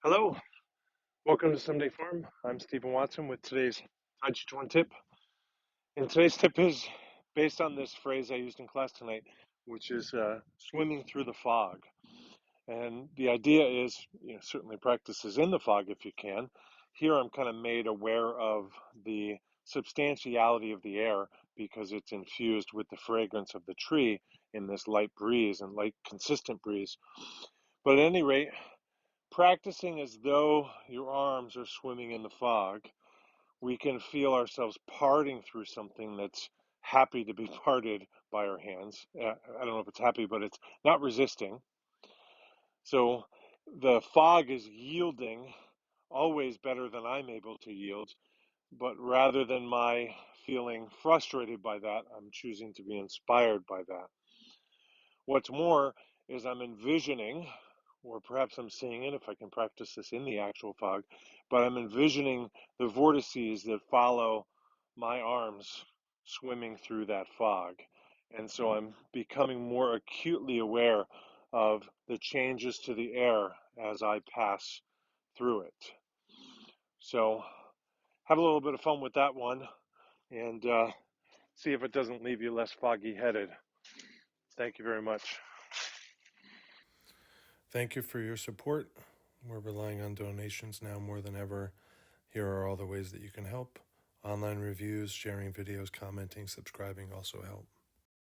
Hello, welcome to Someday Farm. I'm Stephen Watson with today's Tàijíquán Tip. And today's tip is based on this phrase I used in class tonight, which is swimming through the fog. And the idea is, certainly practices in the fog if you can. Here I'm kind of made aware of the substantiality of the air because it's infused with the fragrance of the tree in this light breeze and light consistent breeze. But at any rate, practicing as though your arms are swimming in the fog, we can feel ourselves parting through something that's happy to be parted by our hands. I don't know if it's happy, but it's not resisting. So the fog is yielding, always better than I'm able to yield. But rather than my feeling frustrated by that, I'm choosing to be inspired by that. What's more is I'm envisioning, or perhaps I'm seeing it if I can practice this in the actual fog, but I'm envisioning the vortices that follow my arms swimming through that fog. And so I'm becoming more acutely aware of the changes to the air as I pass through it. So have a little bit of fun with that one and see if it doesn't leave you less foggy headed. Thank you very much. Thank you for your support. We're relying on donations now more than ever. Here are all the ways that you can help. Online reviews, sharing videos, commenting, subscribing also help.